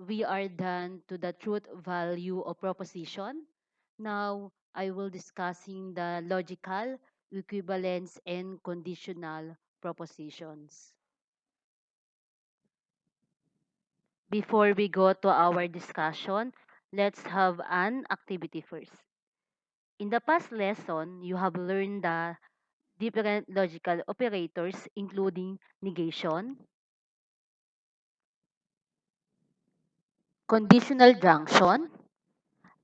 we are done to the truth value of proposition. Now, I will discussing the logical, equivalence, and conditional propositions. Before we go to our discussion, let's have an activity first. In the past lesson, you have learned the different logical operators including negation, conditional junction,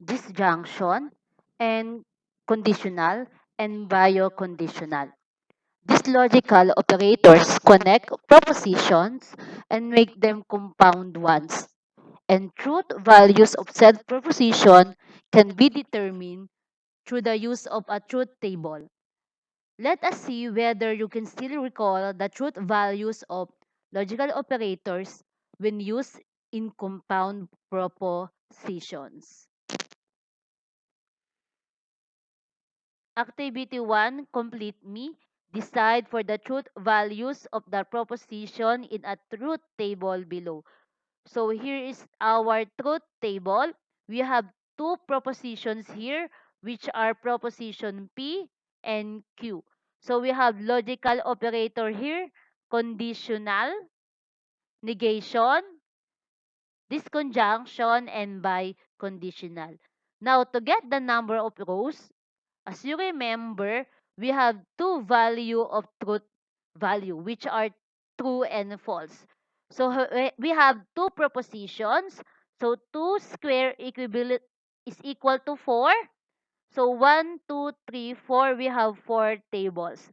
disjunction, and conditional and bioconditional. These logical operators connect propositions and make them compound ones. And truth values of said proposition can be determined through the use of a truth table. Let us see whether you can still recall the truth values of logical operators when used in compound propositions. Activity 1, complete me. Decide for the truth values of the proposition in a truth table below. So here is our truth table. We have two propositions here, which are proposition P and Q. So we have logical operator here, conditional, negation, disconjunction, and biconditional. Now, to get the number of rows, as you remember, we have two value of truth value, which are true and false. So we have two propositions. So 2 square equivalent is equal to 4. So 1, 2, 3, 4. We have 4 tables.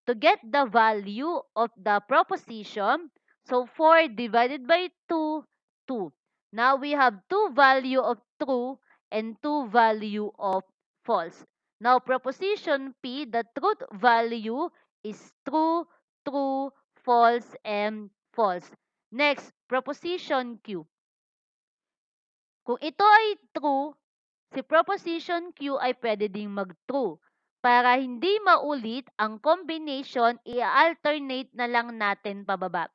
To get the value of the proposition, so 4 divided by 2, 2. Now we have two value of true and two value of false. Now proposition P, the truth value is true, true, false, and false. Next, proposition Q. Kung ito ay true, si proposition Q ay pwede ding mag-true. Para hindi maulit ang combination, i-alternate na lang natin pababa.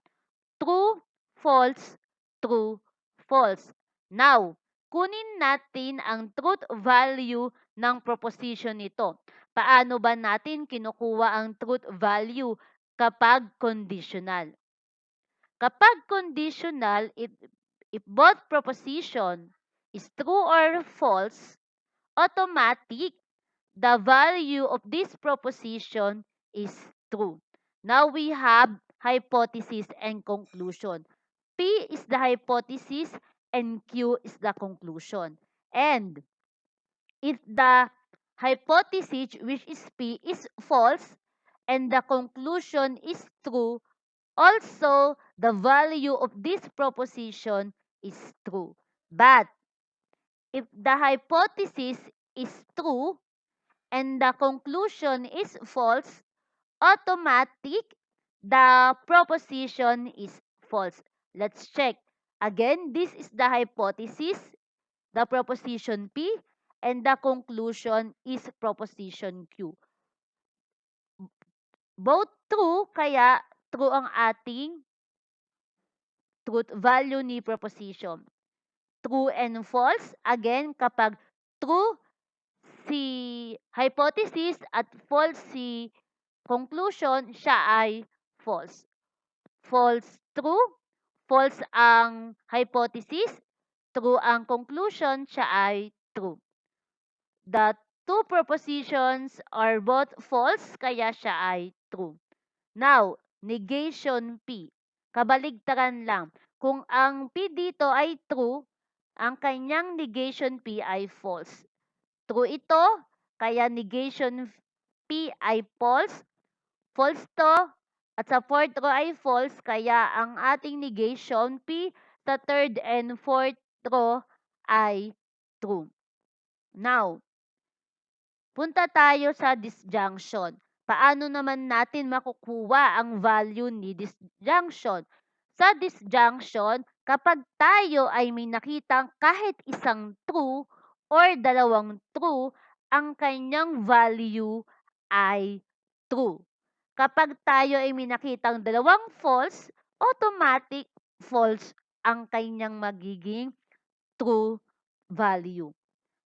True, false, true, false. Now, kunin natin ang truth value ng proposition nito. Paano ba natin kinukuha ang truth value kapag conditional? Kapag conditional, if both proposition is true or false, automatic, the value of this proposition is true. Now we have hypothesis and conclusion. P is the hypothesis and Q is the conclusion. And if the hypothesis, which is P, is false and the conclusion is true, also the value of this proposition is true. But if the hypothesis is true and the conclusion is false, automatic, the proposition is false. Let's check. Again, this is the hypothesis, the proposition P, and the conclusion is proposition Q. Both true, kaya true ang ating truth value ni proposition. True and false, again, kapag true si hypothesis at false si conclusion, siya ay false. False true, false ang hypothesis, true ang conclusion, siya ay true. The two propositions are both false, kaya siya ay true. Now, negation P. Kabaligtaran lang. Kung ang P dito ay true, ang kanyang negation P ay false. True ito, kaya negation P ay false. False to, at sa fourth row ay false, kaya ang ating negation P sa third and fourth row ay true. Now, punta tayo sa disjunction. Paano naman natin makukuha ang value ni disjunction? Sa disjunction, kapag tayo ay may nakitang kahit isang true or dalawang true, ang kanyang value ay true. Kapag tayo ay may nakitang dalawang false, automatic false ang kanyang magiging true value.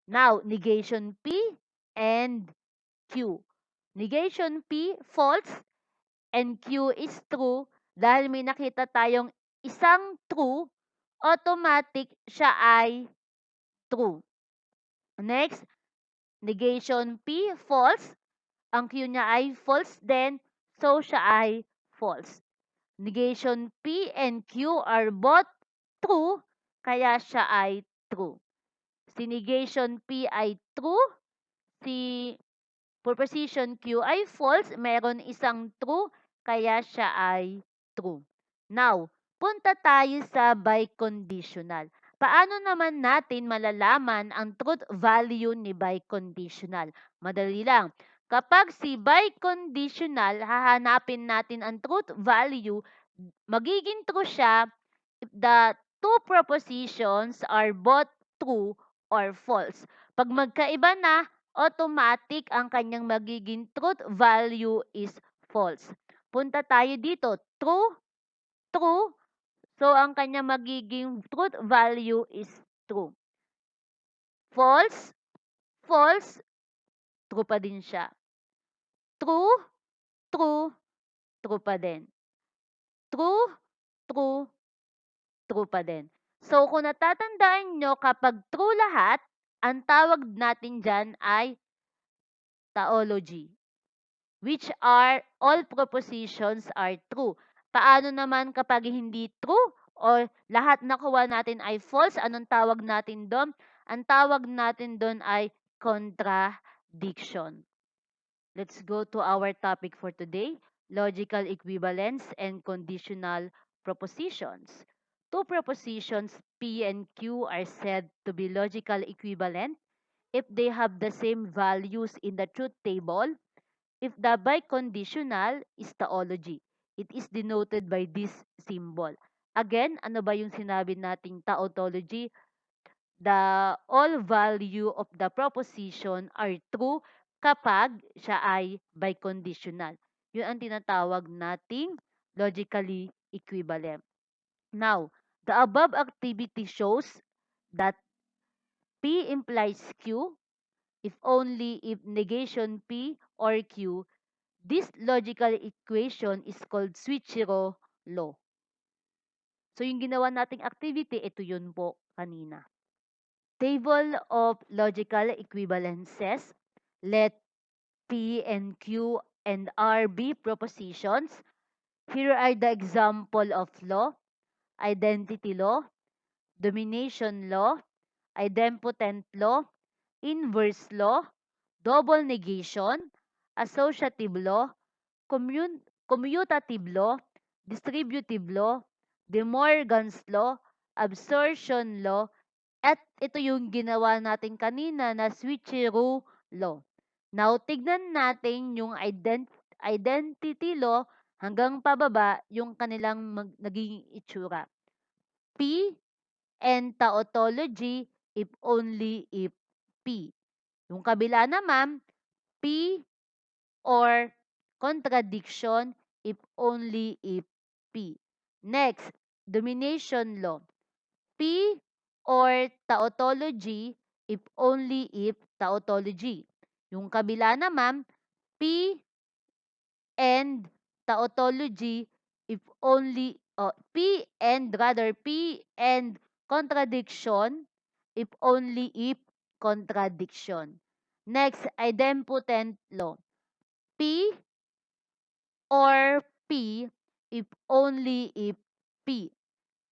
Now, negation P and Q. Negation P, false, and Q is true. Dahil may nakita tayong isang true, automatic siya ay true. Next, negation P, false. Ang Q niya ay false din, so siya ay false. Negation P and Q are both true, kaya siya ay true. Si negation P ay true, si proposition Q ay false, meron isang true, kaya siya ay true. Now, punta tayo sa biconditional. Paano naman natin malalaman ang truth value ni biconditional? Madali lang. Kapag si biconditional, hahanapin natin ang truth value, magiging true siya if the two propositions are both true or false. Pag magkaiba na, automatic ang kanyang magiging truth value is false. Punta tayo dito, true, true. So, ang kanyang magiging truth value is true. False, false, true pa din siya. True, true, true pa din. True, true, true pa din. So, kung natatandaan nyo, kapag true lahat, ang tawag natin dyan ay taology, which are all propositions are true. Paano naman kapag hindi true or lahat nakuha natin ay false, anong tawag natin doon? Ang tawag natin doon ay contradiction. Let's go to our topic for today, logical equivalence and conditional propositions. Two propositions P and Q are said to be logical equivalent if they have the same values in the truth table. If the biconditional is taology, it is denoted by this symbol. Again, ano ba yung sinabi nating tautology? The all value of the proposition are true kapag siya ay biconditional. Yun ang tinatawag nating logically equivalent. Now, the above activity shows that P implies Q if only if negation P or Q. This logical equation is called Switchero law. So, yung ginawa nating activity, ito yun po kanina. Table of logical equivalences. Let P and Q and R be propositions. Here are the example of law: identity law, domination law, idempotent law, inverse law, double negation, associative law, commutative law, distributive law, De Morgan's law, absorption law, at ito yung ginawa natin kanina na switcheroo law. Now, tignan natin yung identity law hanggang pababa yung kanilang naging itsura. P and tautology if only if P. Yung kabila naman, P or contradiction if only if P. Next, domination law. P or tautology if only if tautology. Yung kabila naman, P and tautology if only P and contradiction if only if contradiction. Next, idempotent law. P or P if only if P.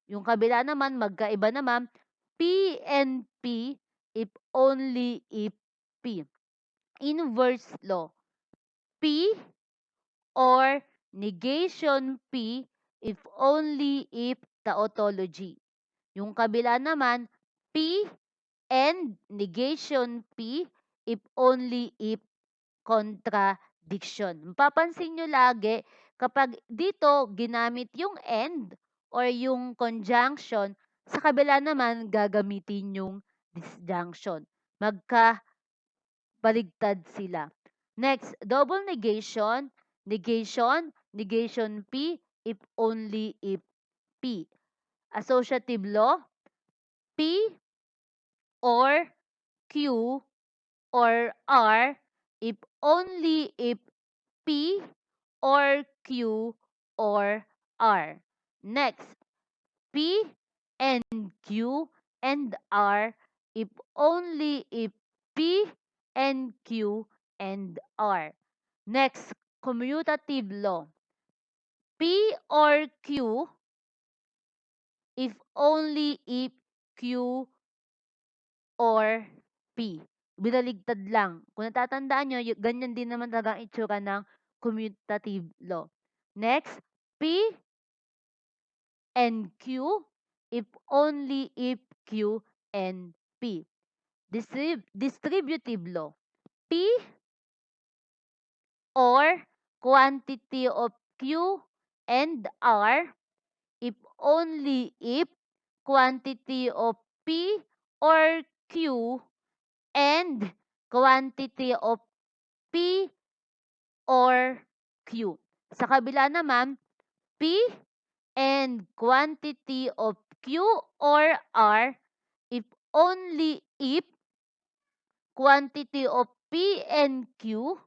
Yung kabila naman, magkaiba naman, P and P if only if P. Inverse law. P or negation P if only if tautology. Yung kabila naman, P and negation P if only if contradiction. Mapapansin nyo lagi, kapag dito ginamit yung and or yung conjunction, sa kabila naman gagamitin yung disjunction. Magkabaligtad sila. Next, double negation, negation P if only if P. Associative law, P or Q or R if only if P or Q or R. Next, P and Q and R if only if P and Q and R. Next, commutative law. P or Q if only if Q or P. Binaligtad lang. Kung natatandaan nyo, ganyan din naman talaga ang itsura ng commutative law. Next, P and Q if only if Q and P. Distributive law. P or quantity of Q and R if only if quantity of P or Q and quantity of P or Q. Sa kabila naman, P and quantity of Q or R if only if quantity of P and Q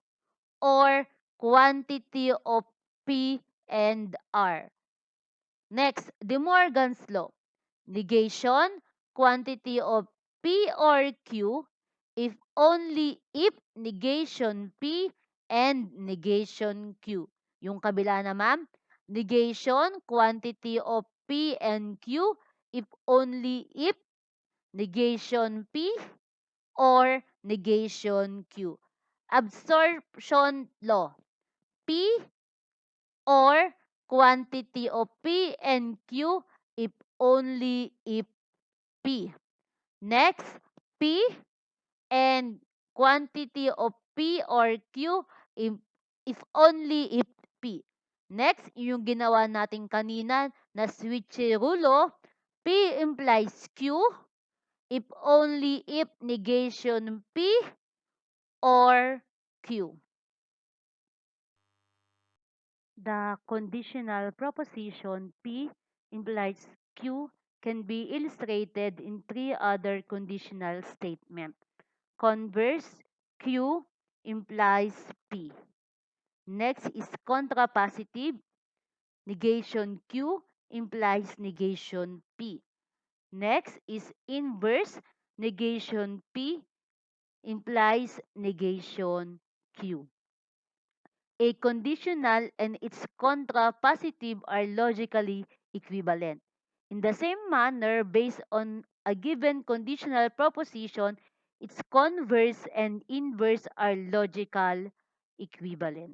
or quantity of P and R. Next, De Morgan's law. Negation, quantity of P or Q if only if negation P and negation Q. Yung kabila naman, negation, quantity of P and Q if only if negation P or negation Q. Absorption law. P or quantity of P and Q if only if P. Next, P and quantity of P or Q if only if P. Next, yung ginawa natin kanina na switcheroo, P implies Q if only if negation P or Q. The conditional proposition P implies Q can be illustrated in three other conditional statements. Converse, Q implies P. Next is contrapositive. Negation Q implies negation P. Next is inverse. Negation P implies negation Q. A conditional and its contrapositive are logically equivalent. In the same manner, based on a given conditional proposition, its converse and inverse are logical equivalent.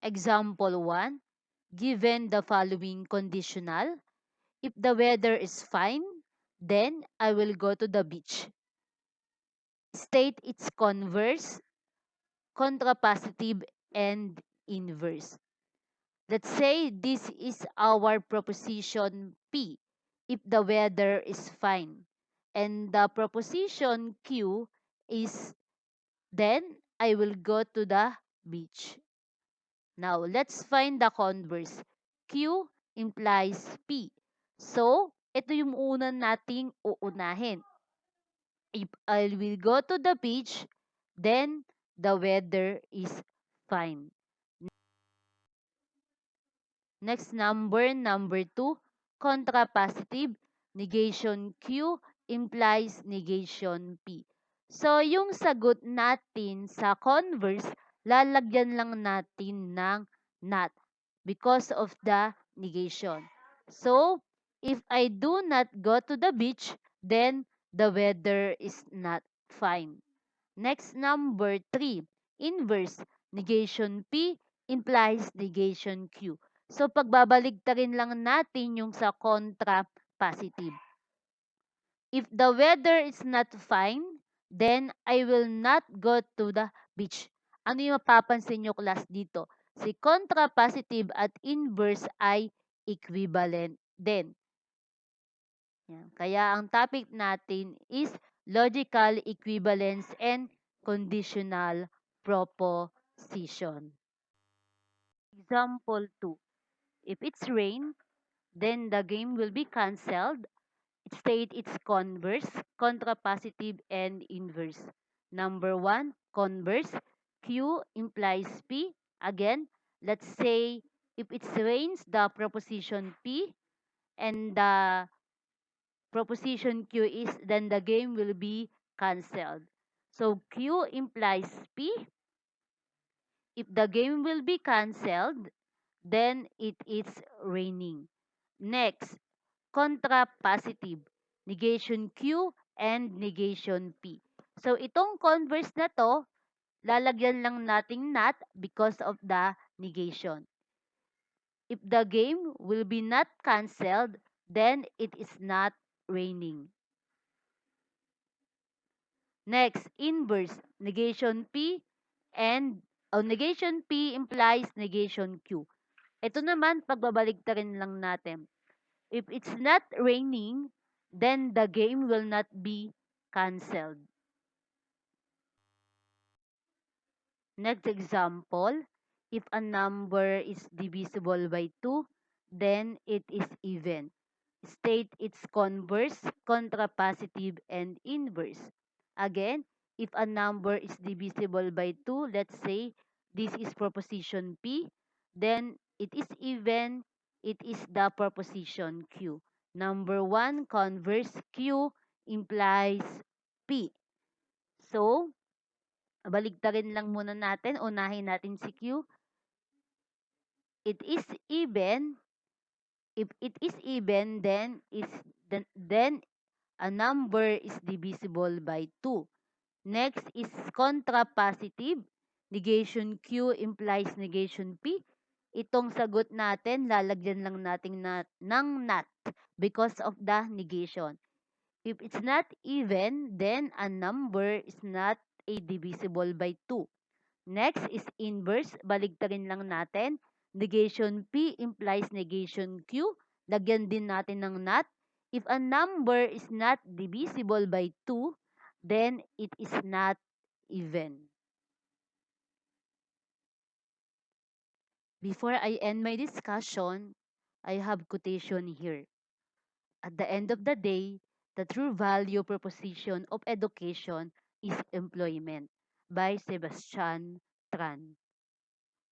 Example 1. Given the following conditional, if the weather is fine, then I will go to the beach. State its converse, contrapositive, and inverse. Let's say this is our proposition P, if the weather is fine. And the proposition Q is then I will go to the beach. Now, let's find the converse. Q implies P. So, ito yung una nating uunahin. If I will go to the beach, then the weather is fine. Next number 2, contrapositive. Negation Q implies negation P. So, yung sagot natin sa converse, lalagyan lang natin ng not because of the negation. So, if I do not go to the beach, then the weather is not fine. Next, number 3, inverse. Negation P implies negation Q. So, pagbabaligtarin lang natin yung sa contra positive. If the weather is not fine, then I will not go to the beach. Ano yung mapapansin nyo class dito? Si contrapositive at inverse ay equivalent din. Yan. Kaya ang topic natin is logical equivalence and conditional proposition. Example 2. If it's rain, then the game will be cancelled. State its converse, contrapositive, and inverse. Number one, converse. Q implies P. Again, let's say if it rains, the proposition P and the proposition Q is, then the game will be cancelled. So Q implies P. If the game will be cancelled, then it is raining. Next, contrapositive, negation Q and negation P. So itong converse na to, lalagyan lang nating not because of the negation. If the game will be not cancelled, then it is not raining. Next, inverse, negation P and negation P implies negation Q. Ito naman, pagbabaligtarin lang natin. If it's not raining, then the game will not be cancelled. Next example, if a number is divisible by 2, then it is even. State its converse, contrapositive, and inverse. Again, if a number is divisible by 2, let's say this is proposition P, then it is even, it is the proposition Q. Number 1, converse Q implies P. So, baligtarin lang muna natin, unahin natin si Q. It is even. If it is even, then a number is divisible by 2. Next is contrapositive. Negation Q implies negation P. Itong sagot natin, lalagyan lang natin ng not because of the negation. If it's not even, then a number is not a divisible by 2. Next is inverse. Baligtarin lang natin. Negation P implies negation Q. Lagyan din natin ng not. If a number is not divisible by 2, then it is not even. Before I end my discussion, I have quotation here. At the end of the day, the true value proposition of education is employment by Sebastian Tran.